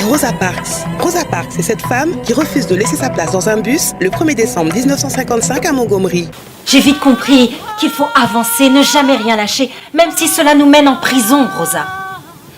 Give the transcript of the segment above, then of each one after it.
Rosa Parks. Rosa Parks, c'est cette femme qui refuse de laisser sa place dans un bus le 1er décembre 1955 à Montgomery. J'ai vite compris qu'il faut avancer, ne jamais rien lâcher, même si cela nous mène en prison, Rosa.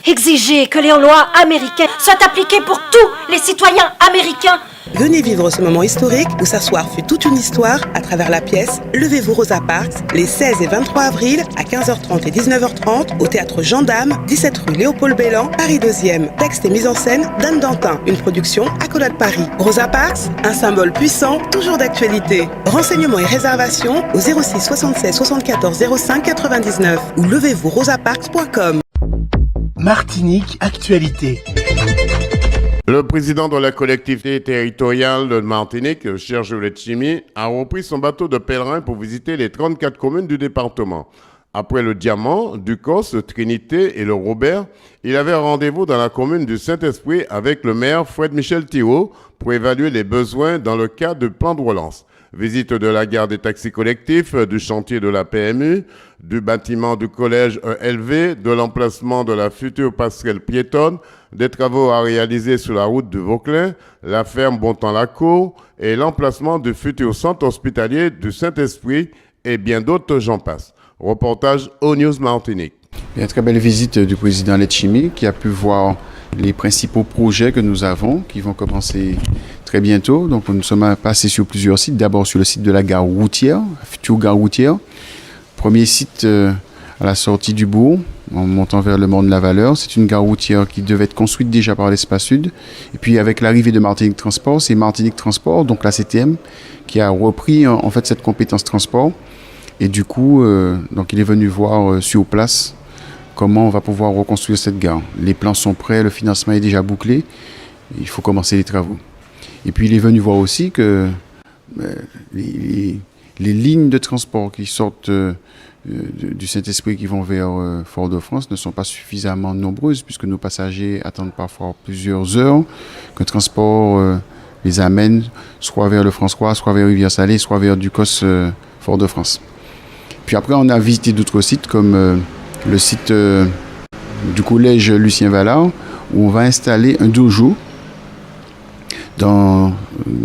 Exiger que les lois américaines soient appliquées pour tous les citoyens américains. Venez vivre ce moment historique où s'asseoir fut toute une histoire à travers la pièce Levez-vous Rosa Parks, les 16 et 23 avril à 15h30 et 19h30 au théâtre Gendarme, 17 rue Léopold Bellan, Paris 2e. Texte et mise en scène d'Anne Dantin, une production Accolade Paris. Rosa Parks, un symbole puissant, toujours d'actualité. Renseignements et réservations au 06 76 74 05 99 ou levez-vous-rosaparks.com. Martinique Actualité. Le président de la collectivité territoriale de Martinique, Serge Letchimy, a repris son bateau de pèlerin pour visiter les 34 communes du département. Après le Diamant, Ducos, Trinité et le Robert, il avait rendez-vous dans la commune du Saint-Esprit avec le maire Fred Michel Thirault pour évaluer les besoins dans le cadre du plan de relance. Visite de la gare des taxis collectifs, du chantier de la PMU, du bâtiment du collège ELV, de l'emplacement de la future passerelle piétonne, des travaux à réaliser sur la route de Vauclin, la ferme Bontemps-la-Cour et l'emplacement du futur centre hospitalier du Saint-Esprit et bien d'autres, j'en passe. Reportage O-News Martinique. Une très belle visite du président Letchimy qui a pu voir les principaux projets que nous avons qui vont commencer très bientôt. Donc nous sommes passés sur plusieurs sites. D'abord sur le site de la gare routière, future gare routière. Premier site à la sortie du bourg, en montant vers le Mont-de-la-Valeur. C'est une gare routière qui devait être construite déjà par l'Espace Sud. Et puis avec l'arrivée de Martinique Transport, c'est Martinique Transport, donc la CTM, qui a repris en fait cette compétence transport. Et du coup, donc il est venu voir sur place comment on va pouvoir reconstruire cette gare. Les plans sont prêts, le financement est déjà bouclé. Il faut commencer les travaux. Et puis il est venu voir aussi que les lignes de transport qui sortent du Saint-Esprit qui vont vers Fort-de-France ne sont pas suffisamment nombreuses puisque nos passagers attendent parfois plusieurs heures qu'un transport les amène soit vers le François, soit vers Rivière-Salée, soit vers Ducos, Fort-de-France. Puis après, on a visité d'autres sites comme le site du collège Lucien Vallard où on va installer un dojo dans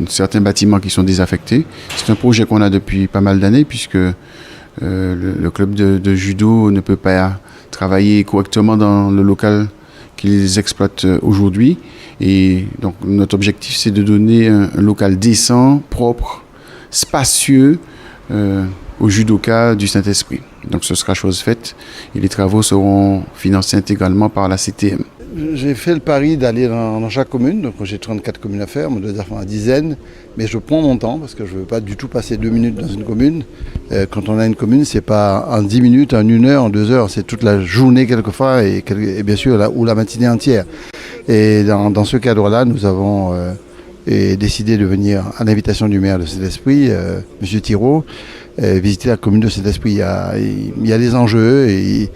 certains bâtiments qui sont désaffectés. C'est un projet qu'on a depuis pas mal d'années puisque le club de judo ne peut pas travailler correctement dans le local qu'ils exploitent aujourd'hui. Et donc notre objectif, c'est de donner un local décent, propre, spacieux aux judokas du Saint-Esprit. Donc ce sera chose faite et les travaux seront financés intégralement par la CTM. J'ai fait le pari d'aller dans chaque commune, donc j'ai 34 communes à faire, on doit dire une dizaine, mais je prends mon temps parce que je ne veux pas du tout passer 2 minutes dans une commune. Quand on a une commune, c'est pas en 10 minutes, en 1 heure, en 2 heures, c'est toute la journée quelquefois et bien sûr ou la matinée entière. Et dans ce cadre-là, nous avons décidé de venir à l'invitation du maire de Saint-Esprit, M. Thirault, visiter la commune de Saint-Esprit. Il y a des enjeux et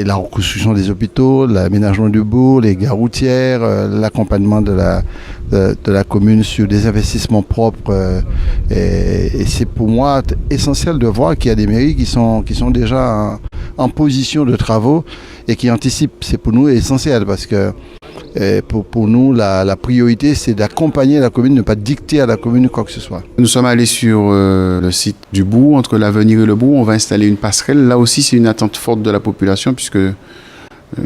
la reconstruction des hôpitaux, l'aménagement du bourg, les gares routières, l'accompagnement de la commune sur des investissements propres. Et c'est pour moi essentiel de voir qu'il y a des mairies qui sont déjà en position de travaux et qui anticipent. C'est pour nous essentiel parce que pour nous, la priorité, c'est d'accompagner la commune, ne pas dicter à la commune quoi que ce soit. Nous sommes allés sur le site du bourg, entre l'avenir et le bourg. On va installer une passerelle. Là aussi, c'est une attente forte de la population puisque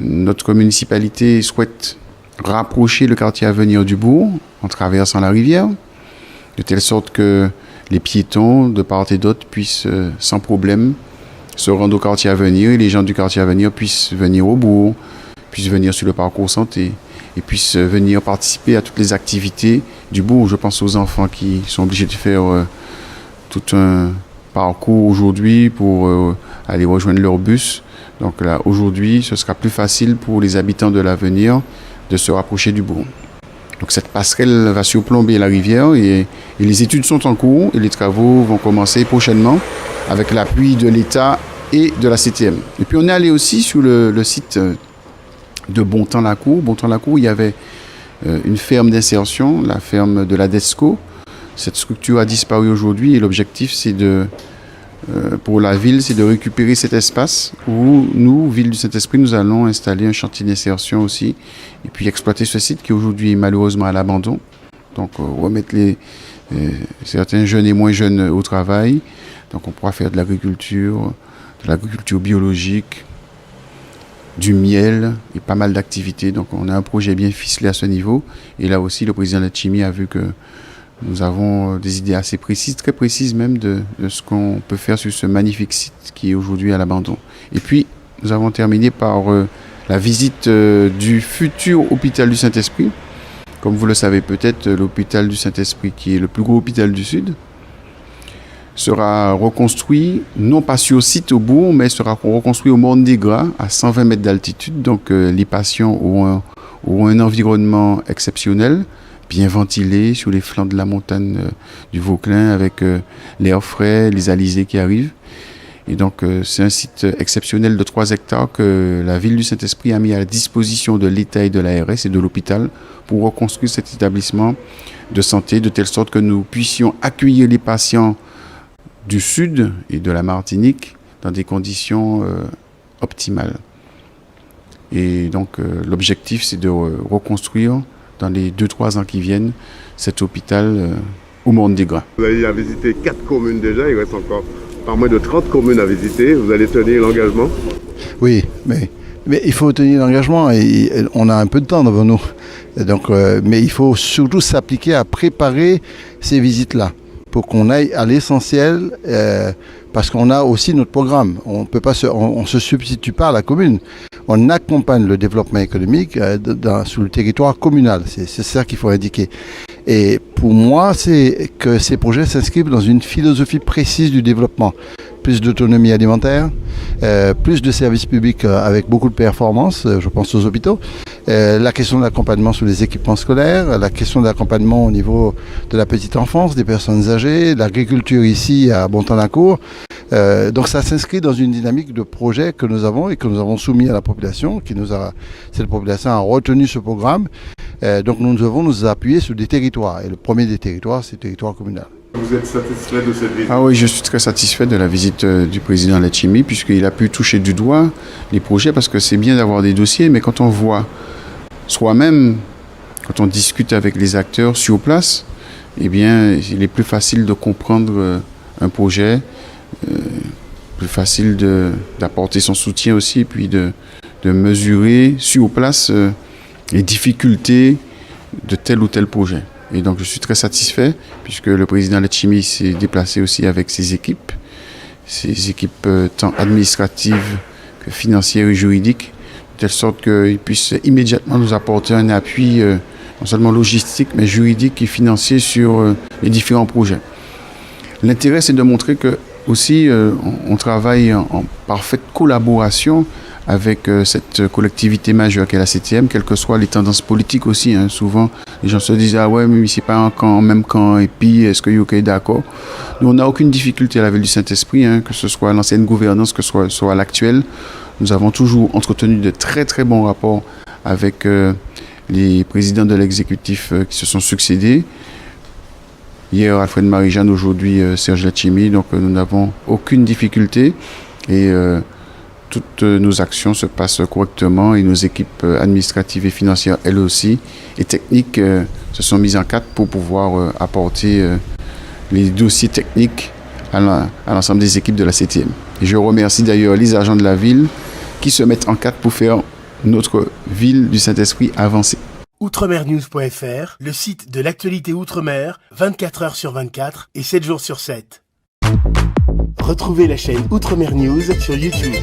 notre municipalité souhaite rapprocher le quartier Avenir du bourg en traversant la rivière, de telle sorte que les piétons de part et d'autre puissent sans problème se rendre au quartier Avenir et les gens du quartier Avenir puissent venir au bourg, puissent venir sur le parcours santé et puissent venir participer à toutes les activités du bourg. Je pense aux enfants qui sont obligés de faire tout un parcours aujourd'hui pour aller rejoindre leur bus. Donc là, aujourd'hui, ce sera plus facile pour les habitants de l'avenir de se rapprocher du bourg. Donc cette passerelle va surplomber la rivière et les études sont en cours et les travaux vont commencer prochainement avec l'appui de l'État et de la CTM. Et puis on est allé aussi sur le site de Bontemps-la-Cour. Bontemps-la-Cour, il y avait une ferme d'insertion, la ferme de la DESCO. Cette structure a disparu aujourd'hui et l'objectif, c'est de pour la ville, c'est de récupérer cet espace où nous, Ville du Saint-Esprit, nous allons installer un chantier d'insertion aussi et puis exploiter ce site qui aujourd'hui est malheureusement à l'abandon. Donc remettre certains jeunes et moins jeunes au travail. Donc on pourra faire de l'agriculture biologique, du miel et pas mal d'activités. Donc on a un projet bien ficelé à ce niveau. Et là aussi, le président Letchimy a vu que nous avons des idées assez précises, très précises même, de ce qu'on peut faire sur ce magnifique site qui est aujourd'hui à l'abandon. Et puis, nous avons terminé par la visite du futur hôpital du Saint-Esprit. Comme vous le savez peut-être, l'hôpital du Saint-Esprit, qui est le plus gros hôpital du Sud, sera reconstruit, non pas sur site au bourg, mais sera reconstruit au Morne des Gras, à 120 mètres d'altitude. Donc les patients auront un environnement exceptionnel, bien ventilé, sur les flancs de la montagne du Vauclin, avec l'air frais, les alizés qui arrivent. Et donc c'est un site exceptionnel de 3 hectares que la Ville du Saint-Esprit a mis à la disposition de l'État et de l'ARS et de l'hôpital pour reconstruire cet établissement de santé, de telle sorte que nous puissions accueillir les patients du Sud et de la Martinique dans des conditions optimales. Et donc l'objectif, c'est de reconstruire dans les 2-3 ans qui viennent cet hôpital au Morne des Gras. Vous allez visiter 4 communes déjà, il reste encore pas moins de 30 communes à visiter. Vous allez tenir l'engagement? Oui, mais il faut tenir l'engagement et on a un peu de temps devant nous. Donc, mais il faut surtout s'appliquer à préparer ces visites-là pour qu'on aille à l'essentiel, parce qu'on a aussi notre programme. On se substitue pas à la commune. On accompagne le développement économique sur le territoire communal. C'est ça qu'il faut indiquer. Et pour moi, c'est que ces projets s'inscrivent dans une philosophie précise du développement. Plus d'autonomie alimentaire, plus de services publics avec beaucoup de performance, je pense aux hôpitaux, la question de l'accompagnement sur les équipements scolaires, la question de l'accompagnement au niveau de la petite enfance, des personnes âgées, l'agriculture ici à Bontan-la-Cour. Donc ça s'inscrit dans une dynamique de projet que nous avons et que nous avons soumis à la population, cette population a retenu ce programme. Donc nous devons nous appuyer sur des territoires. Et le premier des territoires, c'est le territoire communal. Vous êtes satisfait de cette visite? Ah oui, je suis très satisfait de la visite du président Letchimy, puisqu'il a pu toucher du doigt les projets, parce que c'est bien d'avoir des dossiers, mais quand on voit soi-même, quand on discute avec les acteurs sur place, eh bien, il est plus facile de comprendre un projet, plus facile d'apporter son soutien aussi, puis de mesurer sur place les difficultés de tel ou tel projet. Et donc je suis très satisfait, puisque le président Letchimy s'est déplacé aussi avec ses équipes tant administratives que financières et juridiques, de telle sorte qu'il puisse immédiatement nous apporter un appui non seulement logistique, mais juridique et financier sur les différents projets. L'intérêt, c'est de montrer que aussi on travaille en parfaite collaboration avec cette collectivité majeure qu'est la CTM, quelles que soient les tendances politiques aussi. Souvent, les gens se disent « Ah ouais, mais c'est pas un camp, même camp, et puis est-ce que UK est d'accord ?» Nous, on n'a aucune difficulté à la Ville du Saint-Esprit, que ce soit l'ancienne gouvernance, que ce soit l'actuelle. Nous avons toujours entretenu de très très bons rapports avec les présidents de l'exécutif qui se sont succédés. Hier, Alfred Marie-Jeanne, aujourd'hui Serge Letchimy. Donc nous n'avons aucune difficulté et toutes nos actions se passent correctement et nos équipes administratives et financières, elles aussi, et techniques, se sont mises en quatre pour pouvoir apporter les dossiers techniques à l'ensemble des équipes de la CTM. Et je remercie d'ailleurs les agents de la ville qui se mettent en quatre pour faire notre ville du Saint-Esprit avancer. Outremernews.fr, le site de l'actualité Outre-mer, 24 heures sur 24 et 7 jours sur 7. Retrouvez la chaîne Outremer News sur YouTube.